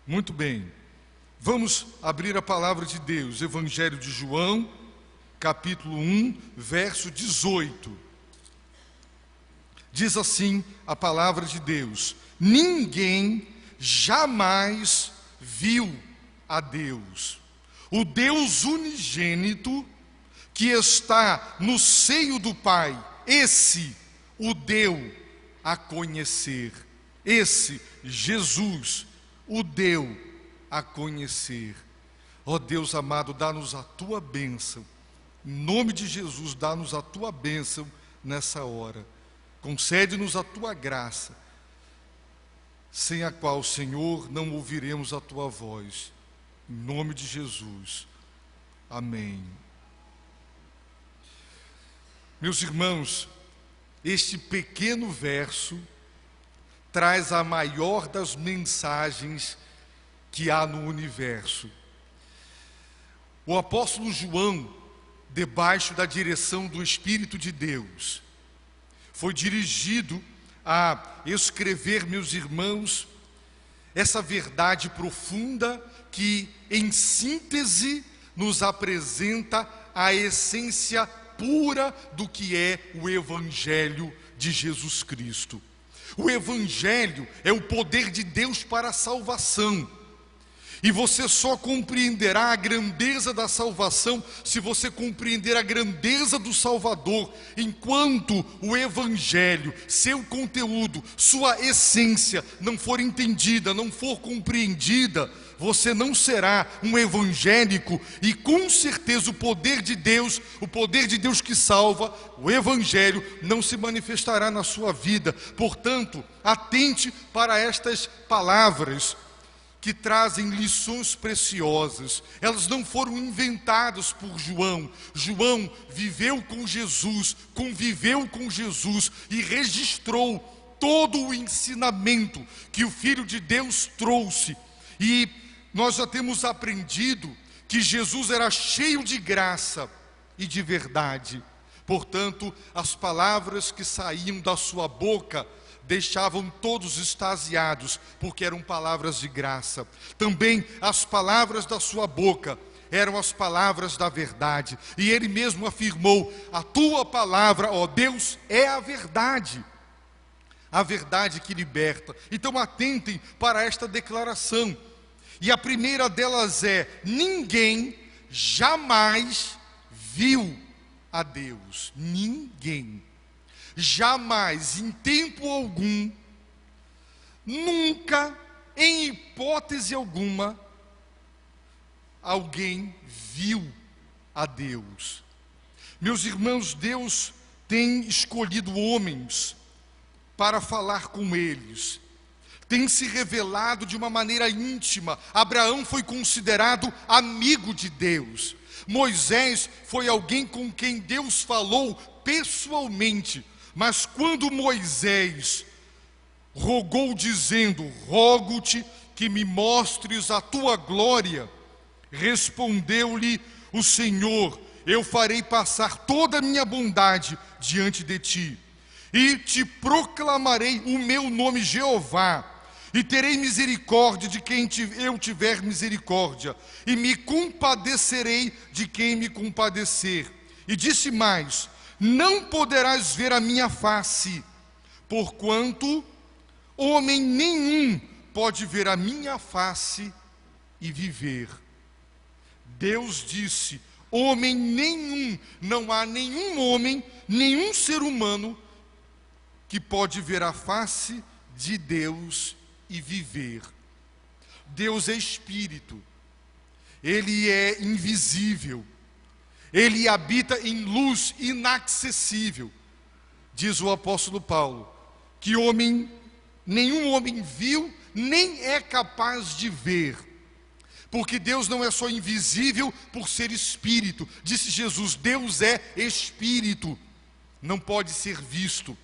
Muito bem, vamos abrir a palavra de Deus, Evangelho de João, capítulo 1, verso 18. Diz assim a palavra de Deus: ninguém jamais viu a Deus. O Deus unigênito que está no seio do Pai, esse o deu a conhecer. Esse Jesus o deu a conhecer. Ó Deus amado, dá-nos a tua bênção. Em nome de Jesus, dá-nos a tua bênção nessa hora. Concede-nos a tua graça, sem a qual, Senhor, não ouviremos a tua voz. Em nome de Jesus. Amém. Meus irmãos, este pequeno verso traz a maior das mensagens que há no universo. O apóstolo João, debaixo da direção do Espírito de Deus, foi dirigido a escrever, meus irmãos, essa verdade profunda que, em síntese, nos apresenta a essência pura do que é o Evangelho de Jesus Cristo. O Evangelho é o poder de Deus para a salvação. E você só compreenderá a grandeza da salvação se você compreender a grandeza do Salvador. Enquanto o Evangelho, seu conteúdo, sua essência não for entendida, não for compreendida, você não será um evangélico, e com certeza o poder de Deus que salva, o Evangelho não se manifestará na sua vida. Portanto, atente para estas palavras que trazem lições preciosas. Elas não foram inventadas por João. João viveu com Jesus, conviveu com Jesus e registrou todo o ensinamento que o Filho de Deus trouxe. E nós já temos aprendido que Jesus era cheio de graça e de verdade. Portanto, as palavras que saíam da sua boca deixavam todos extasiados, porque eram palavras de graça. Também as palavras da sua boca eram as palavras da verdade. E ele mesmo afirmou: a tua palavra, ó Deus, é a verdade que liberta. Então atentem para esta declaração. E a primeira delas é: ninguém jamais viu a Deus. Ninguém. Jamais, em tempo algum, nunca, em hipótese alguma, alguém viu a Deus. Meus irmãos, Deus tem escolhido homens para falar com eles. Tem se revelado de uma maneira íntima. Abraão foi considerado amigo de Deus. Moisés foi alguém com quem Deus falou pessoalmente. Mas quando Moisés rogou dizendo: rogo-te que me mostres a tua glória, respondeu-lhe o Senhor: eu farei passar toda a minha bondade diante de ti, e te proclamarei o meu nome Jeová, e terei misericórdia de quem eu tiver misericórdia, e me compadecerei de quem me compadecer. E disse mais: não poderás ver a minha face, porquanto homem nenhum pode ver a minha face e viver. Deus disse: homem nenhum, não há nenhum homem, nenhum ser humano que pode ver a face de Deus e viver. Deus é espírito, ele é invisível, ele habita em luz inacessível. Diz o apóstolo Paulo que nenhum homem viu, nem é capaz de ver. Porque Deus não é só invisível por ser espírito. Disse Jesus: Deus é espírito, não pode ser visto.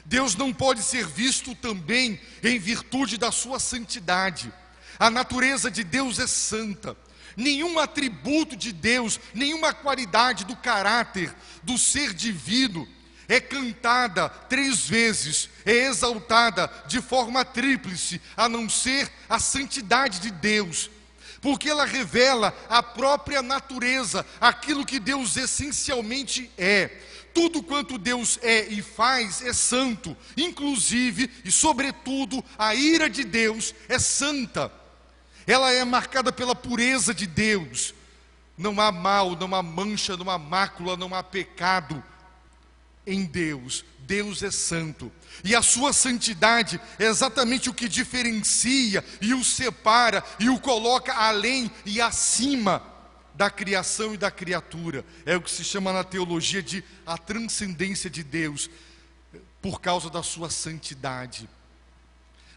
Deus não pode ser visto também em virtude da sua santidade. A natureza de Deus é santa. Nenhum atributo de Deus, nenhuma qualidade do caráter do ser divino é cantada 3 vezes, é exaltada de forma tríplice, a não ser a santidade de Deus, porque ela revela a própria natureza, aquilo que Deus essencialmente é. Tudo quanto Deus é e faz é santo, inclusive e sobretudo a ira de Deus é santa. Ela é marcada pela pureza de Deus. Não há mal, não há mancha, não há mácula, não há pecado em Deus. Deus é santo. E a sua santidade é exatamente o que diferencia e o separa e o coloca além e acima da criação e da criatura. É o que se chama na teologia de a transcendência de Deus, por causa da sua santidade.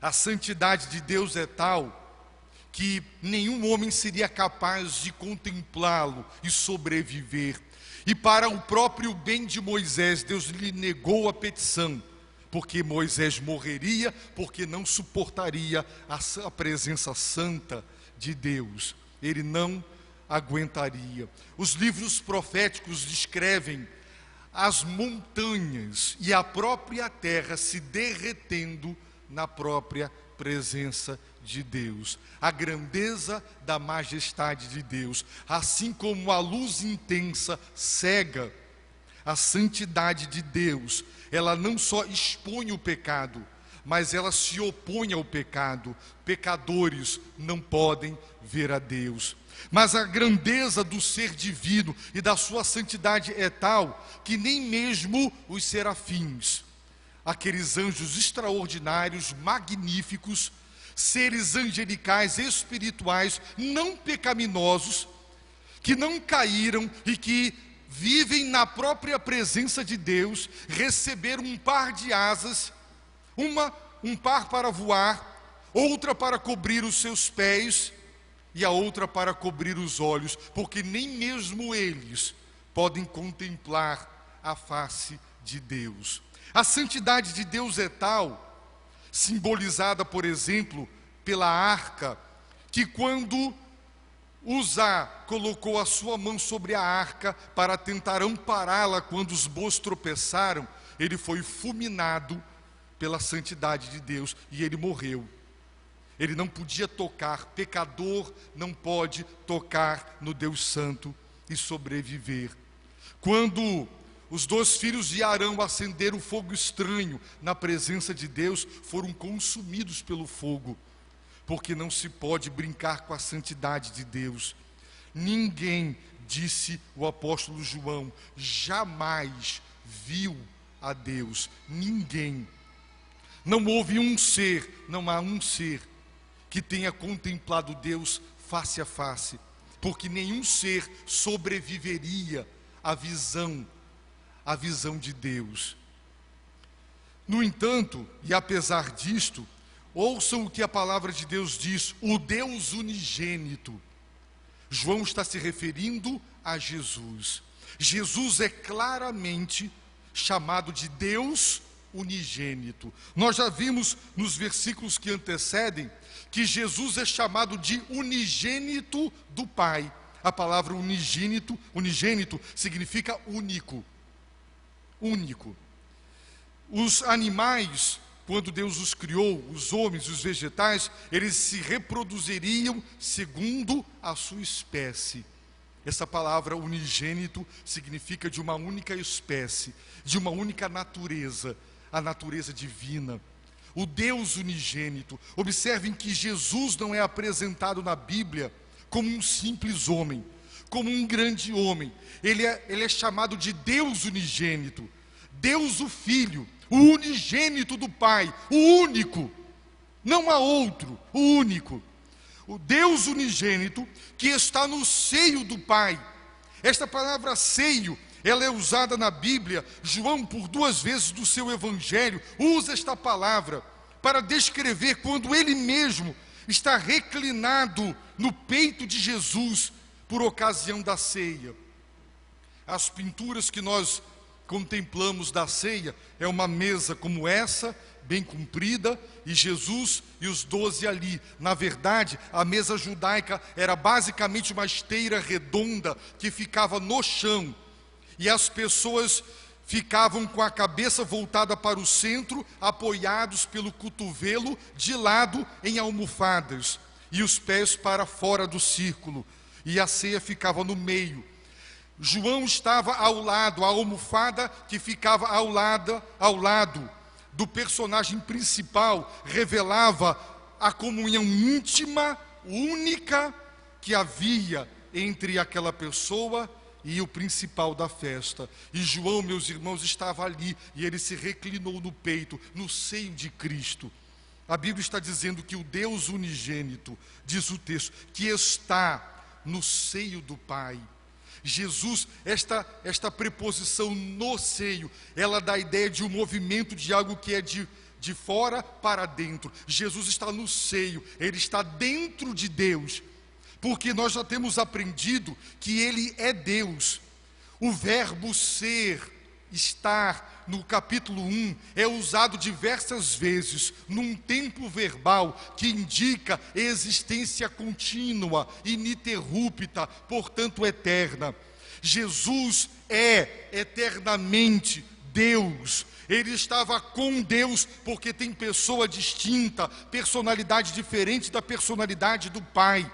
A santidade de Deus é tal que nenhum homem seria capaz de contemplá-lo e sobreviver. E para o próprio bem de Moisés, Deus lhe negou a petição, porque Moisés morreria, porque não suportaria a presença santa de Deus. Ele não aguentaria. Os livros proféticos descrevem as montanhas e a própria terra se derretendo na própria presença de Deus, a grandeza da majestade de Deus, assim como a luz intensa cega a santidade de Deus. Ela não só expõe o pecado, mas ela se opõe ao pecado. Pecadores não podem ver a Deus. Mas a grandeza do ser divino e da sua santidade é tal que nem mesmo os serafins, aqueles anjos extraordinários, magníficos, seres angelicais, espirituais, não pecaminosos, que não caíram e que vivem na própria presença de Deus, receberam um par de asas, um par para voar, outra para cobrir os seus pés e a outra para cobrir os olhos, porque nem mesmo eles podem contemplar a face de Deus. A santidade de Deus é tal, simbolizada, por exemplo, pela arca, que quando Uzá colocou a sua mão sobre a arca para tentar ampará-la quando os bois tropeçaram, ele foi fulminado pela santidade de Deus e ele morreu. Ele não podia tocar, pecador não pode tocar no Deus Santo e sobreviver. Quando os 2 filhos de Arão acenderam fogo estranho na presença de Deus, foram consumidos pelo fogo, porque não se pode brincar com a santidade de Deus. Ninguém, disse o apóstolo João, jamais viu a Deus. Ninguém. Não houve um ser, não há um ser que tenha contemplado Deus face a face, porque nenhum ser sobreviveria à visão de Deus. No entanto, e apesar disto, ouçam o que a palavra de Deus diz: o Deus unigênito. João está se referindo a Jesus. Jesus é claramente chamado de Deus unigênito. Nós já vimos nos versículos que antecedem que Jesus é chamado de unigênito do Pai. A palavra unigênito significa único. Único. Os animais, quando Deus os criou, os homens, os vegetais, eles se reproduziriam segundo a sua espécie. Essa palavra unigênito significa de uma única espécie, de uma única natureza, a natureza divina. O Deus unigênito. Observem que Jesus não é apresentado na Bíblia como um simples homem, como um grande homem. Ele é chamado de Deus unigênito. Deus o Filho, o unigênito do Pai, o único, não há outro, o único. O Deus unigênito que está no seio do Pai. Esta palavra seio, ela é usada na Bíblia. João, por 2 vezes do seu evangelho, usa esta palavra para descrever quando ele mesmo está reclinado no peito de Jesus por ocasião da ceia. As pinturas que nós contemplamos da ceia é uma mesa como essa, bem comprida, e Jesus e os 12 ali. Na verdade, a mesa judaica era basicamente uma esteira redonda que ficava no chão, e as pessoas ficavam com a cabeça voltada para o centro, apoiados pelo cotovelo de lado em almofadas, e os pés para fora do círculo, e a ceia ficava no meio. João estava ao lado, a almofada que ficava ao lado do personagem principal revelava a comunhão íntima, única, que havia entre aquela pessoa e o principal da festa. E João, meus irmãos, estava ali, e ele se reclinou no peito, no seio de Cristo. A Bíblia está dizendo que o Deus unigênito, diz o texto, que está no seio do Pai. Jesus, esta preposição no seio, ela dá a ideia de um movimento de algo que é de fora para dentro. Jesus está no seio, Ele está dentro de Deus, porque nós já temos aprendido que Ele é Deus. O verbo ser, estar, no capítulo 1, é usado diversas vezes, num tempo verbal que indica existência contínua, ininterrupta, portanto eterna. Jesus é eternamente Deus. Ele estava com Deus, porque tem pessoa distinta, personalidade diferente da personalidade do Pai.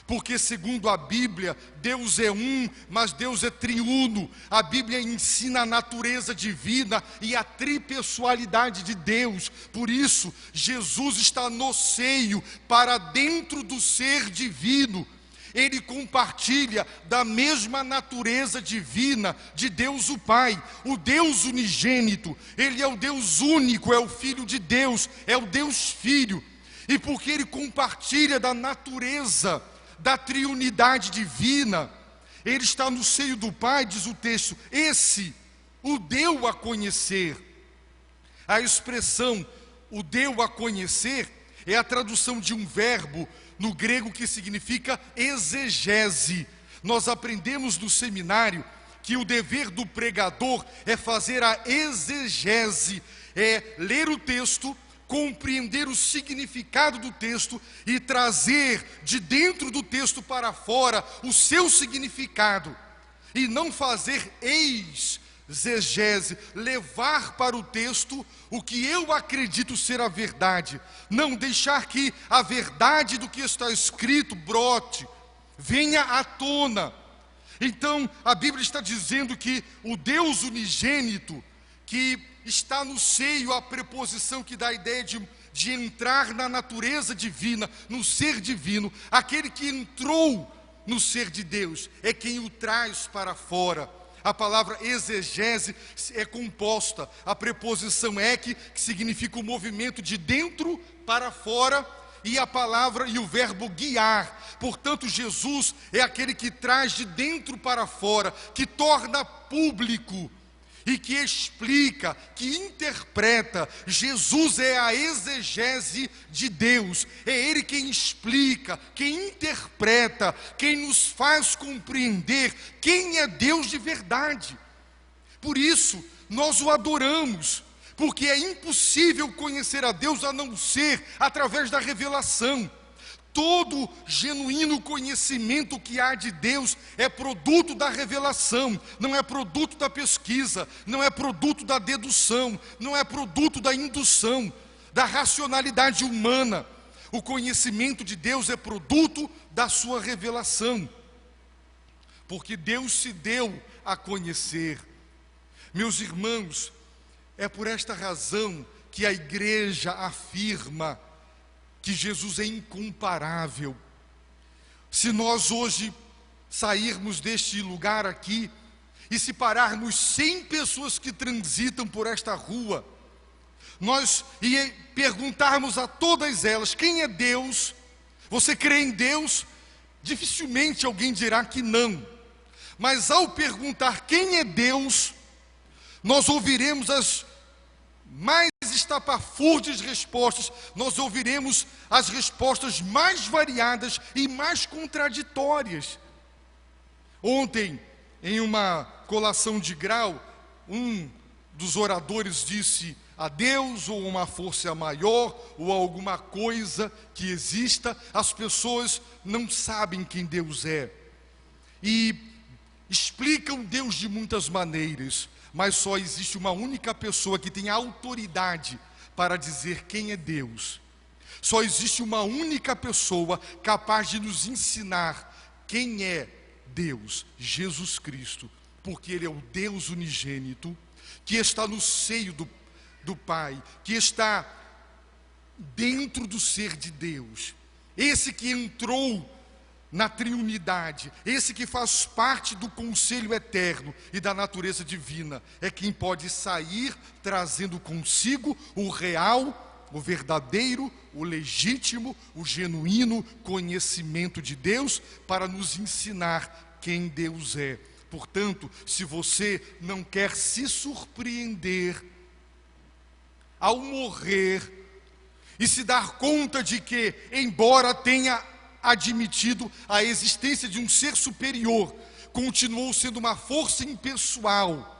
Porque segundo a Bíblia, Deus é um, mas Deus é triuno. A Bíblia ensina a natureza divina e a tripessoalidade de Deus. Por isso, Jesus está no seio, para dentro do ser divino. Ele compartilha da mesma natureza divina de Deus o Pai, o Deus unigênito. Ele é o Deus único, é o Filho de Deus, é o Deus Filho. E porque ele compartilha da natureza da triunidade divina, ele está no seio do Pai, diz o texto, esse o deu a conhecer. A expressão o deu a conhecer é a tradução de um verbo no grego que significa exegese. Nós aprendemos no seminário que o dever do pregador é fazer a exegese, é ler o texto, compreender o significado do texto e trazer de dentro do texto para fora o seu significado, e não fazer exegese, levar para o texto o que eu acredito ser a verdade, não deixar que a verdade do que está escrito brote, venha à tona. Então a Bíblia está dizendo que o Deus unigênito, que está no seio, a preposição que dá a ideia de entrar na natureza divina, no ser divino, aquele que entrou no ser de Deus, é quem o traz para fora. A palavra exegese é composta, a preposição que significa o movimento de dentro para fora, e a palavra e o verbo guiar. Portanto, Jesus é aquele que traz de dentro para fora, que torna público e que explica, que interpreta. Jesus é a exegese de Deus, é Ele quem explica, quem interpreta, quem nos faz compreender quem é Deus de verdade. Por isso, nós o adoramos, porque é impossível conhecer a Deus a não ser através da revelação. Todo genuíno conhecimento que há de Deus é produto da revelação, não é produto da pesquisa, não é produto da dedução, não é produto da indução, da racionalidade humana. O conhecimento de Deus é produto da sua revelação, porque Deus se deu a conhecer. Meus irmãos, é por esta razão que a igreja afirma que Jesus é incomparável. Se nós hoje sairmos deste lugar aqui e se pararmos 100 pessoas que transitam por esta rua, nós e perguntarmos a todas elas quem é Deus, você crê em Deus? Dificilmente alguém dirá que não. Mas ao perguntar quem é Deus, nós ouviremos as mais estapafúrdias respostas, nós ouviremos as respostas mais variadas e mais contraditórias. Ontem, em uma colação de grau, um dos oradores disse a Deus, ou uma força maior, ou alguma coisa que exista. As pessoas não sabem quem Deus é, e explicam Deus de muitas maneiras, mas só existe uma única pessoa que tem autoridade para dizer quem é Deus. Só existe uma única pessoa capaz de nos ensinar quem é Deus, Jesus Cristo, porque Ele é o Deus unigênito, que está no seio do Pai, que está dentro do ser de Deus, esse que entrou na triunidade, esse que faz parte do conselho eterno e da natureza divina, é quem pode sair trazendo consigo o real, o verdadeiro, o legítimo, o genuíno conhecimento de Deus para nos ensinar quem Deus é. Portanto, se você não quer se surpreender ao morrer e se dar conta de que, embora tenha admitido a existência de um ser superior, continuou sendo uma força impessoal,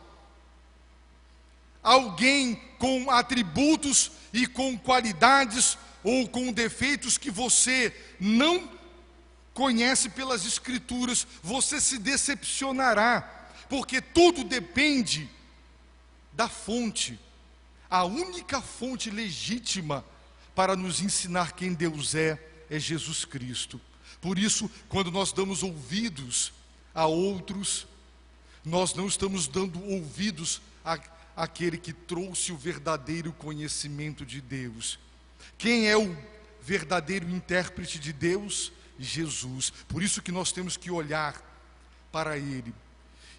alguém com atributos e com qualidades ou com defeitos que você não conhece pelas Escrituras, você se decepcionará, porque tudo depende da fonte. A única fonte legítima para nos ensinar quem Deus é Jesus Cristo. Por isso, quando nós damos ouvidos a outros, nós não estamos dando ouvidos àquele que trouxe o verdadeiro conhecimento de Deus. Quem é o verdadeiro intérprete de Deus? Jesus. Por isso que nós temos que olhar para Ele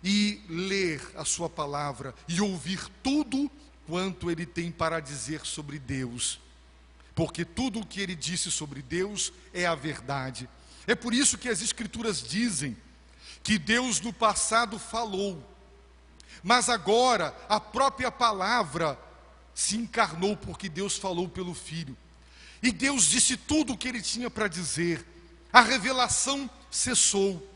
e ler a sua palavra e ouvir tudo quanto Ele tem para dizer sobre Deus, porque tudo o que Ele disse sobre Deus é a verdade. É por isso que as Escrituras dizem que Deus no passado falou, mas agora a própria palavra se encarnou, porque Deus falou pelo Filho, e Deus disse tudo o que Ele tinha para dizer. A revelação cessou.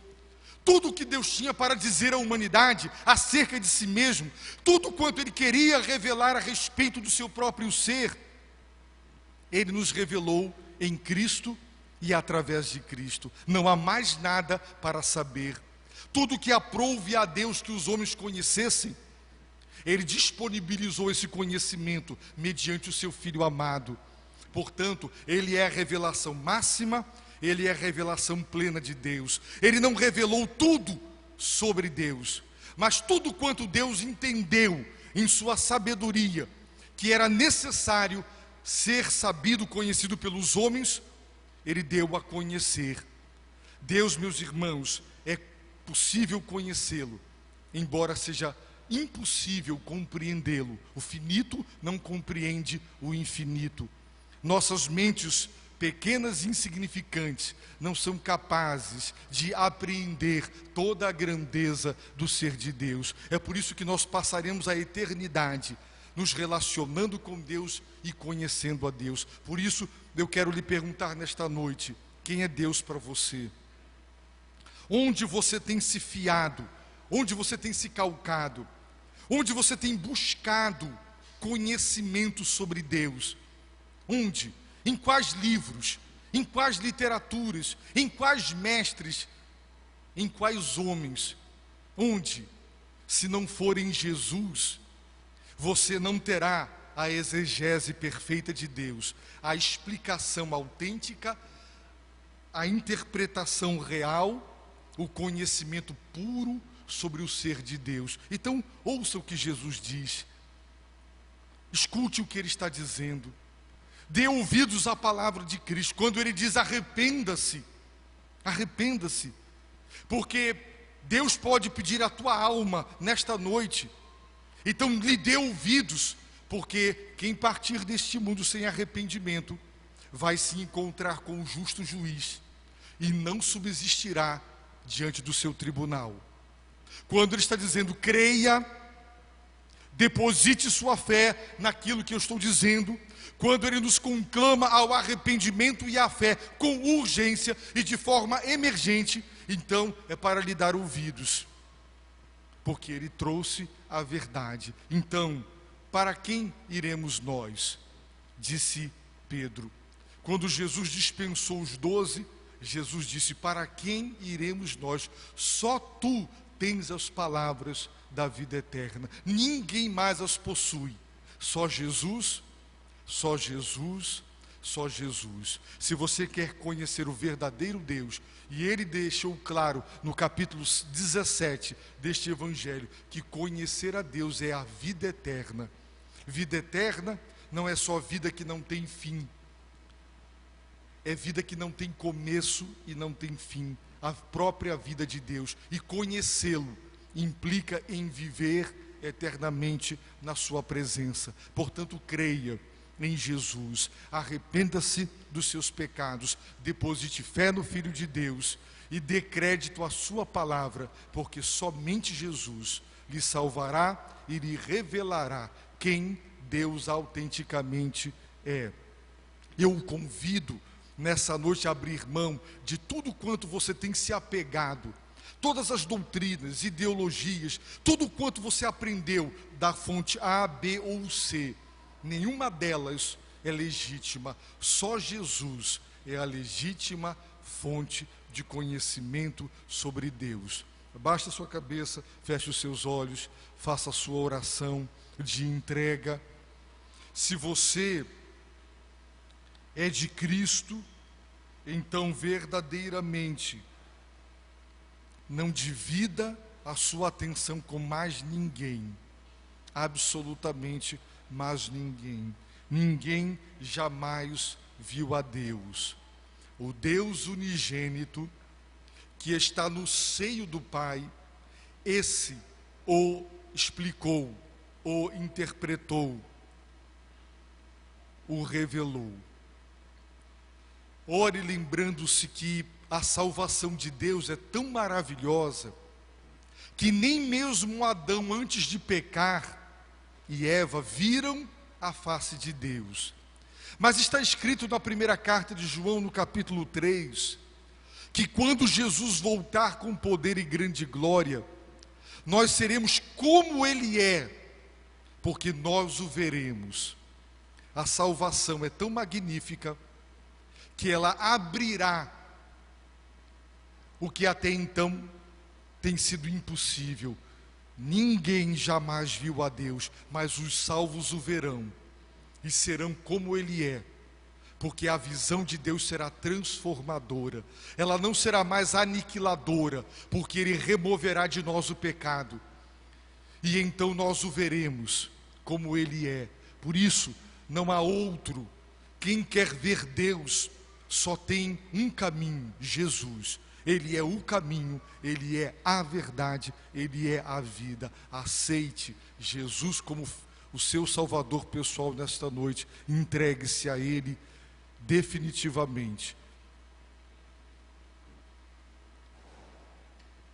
Tudo o que Deus tinha para dizer à humanidade acerca de si mesmo, tudo quanto Ele queria revelar a respeito do seu próprio ser, Ele nos revelou em Cristo e através de Cristo. Não há mais nada para saber. Tudo que aprouve a Deus que os homens conhecessem, Ele disponibilizou esse conhecimento mediante o seu Filho amado. Portanto, Ele é a revelação máxima, Ele é a revelação plena de Deus. Ele não revelou tudo sobre Deus, mas tudo quanto Deus entendeu em sua sabedoria, que era necessário ser sabido, conhecido pelos homens, Ele deu a conhecer. Deus, meus irmãos, é possível conhecê-lo, embora seja impossível compreendê-lo. O finito não compreende o infinito. Nossas mentes pequenas e insignificantes não são capazes de apreender toda a grandeza do ser de Deus. É por isso que nós passaremos a eternidade nos relacionando com Deus e conhecendo a Deus. Por isso eu quero lhe perguntar nesta noite: quem é Deus para você? Onde você tem se fiado? Onde você tem se calcado? Onde você tem buscado conhecimento sobre Deus? Onde? Em quais livros? Em quais literaturas? Em quais mestres? Em quais homens? Onde? Se não for em Jesus, você não terá a exegese perfeita de Deus, a explicação autêntica, a interpretação real, o conhecimento puro sobre o ser de Deus. Então, ouça o que Jesus diz. Escute o que Ele está dizendo. Dê ouvidos à palavra de Cristo. Quando Ele diz arrependa-se, arrependa-se, porque Deus pode pedir a tua alma nesta noite. Então lhe dê ouvidos, porque quem partir deste mundo sem arrependimento vai se encontrar com o justo juiz e não subsistirá diante do seu tribunal. Quando Ele está dizendo creia, deposite sua fé naquilo que eu estou dizendo, quando Ele nos conclama ao arrependimento e à fé com urgência e de forma emergente, então é para lhe dar ouvidos, porque Ele trouxe a verdade. Então, para quem iremos nós? Disse Pedro. Quando Jesus dispensou os 12, Jesus disse: para quem iremos nós? Só tu tens as palavras da vida eterna. Ninguém mais as possui. Só Jesus, só Jesus, só Jesus. Se você quer conhecer o verdadeiro Deus, e ele deixou claro no capítulo 17 deste Evangelho, que conhecer a Deus é a vida eterna. Vida eterna não é só vida que não tem fim, é vida que não tem começo e não tem fim, a própria vida de Deus. E conhecê-lo implica em viver eternamente na sua presença. Portanto, creia em Jesus, arrependa-se dos seus pecados, deposite fé no Filho de Deus e dê crédito à sua palavra, porque somente Jesus lhe salvará e lhe revelará quem Deus autenticamente é. Eu o convido nessa noite a abrir mão de tudo quanto você tem se apegado, todas as doutrinas, ideologias, tudo quanto você aprendeu da fonte A, B ou C. Nenhuma delas é legítima, só Jesus é a legítima fonte de conhecimento sobre Deus. Abaixe a sua cabeça, feche os seus olhos, faça a sua oração de entrega. Se você é de Cristo, então verdadeiramente não divida a sua atenção com mais ninguém, absolutamente mais ninguém. Ninguém jamais viu a Deus. O Deus unigênito, que está no seio do Pai, esse o explicou, o interpretou, o revelou. Ore lembrando-se que a salvação de Deus é tão maravilhosa, que nem mesmo Adão, antes de pecar, e Eva viram a face de Deus. Mas está escrito na primeira carta de João, no capítulo 3, que quando Jesus voltar com poder e grande glória, nós seremos como Ele é, porque nós o veremos. A salvação é tão magnífica que ela abrirá o que até então tem sido impossível. Ninguém jamais viu a Deus, mas os salvos o verão e serão como Ele é, porque a visão de Deus será transformadora. Ela não será mais aniquiladora, porque Ele removerá de nós o pecado, e então nós o veremos como Ele é. Por isso, não há outro. Quem quer ver Deus só tem um caminho: Jesus. Ele é o caminho, Ele é a verdade, Ele é a vida. Aceite Jesus como o seu Salvador pessoal nesta noite. Entregue-se a Ele definitivamente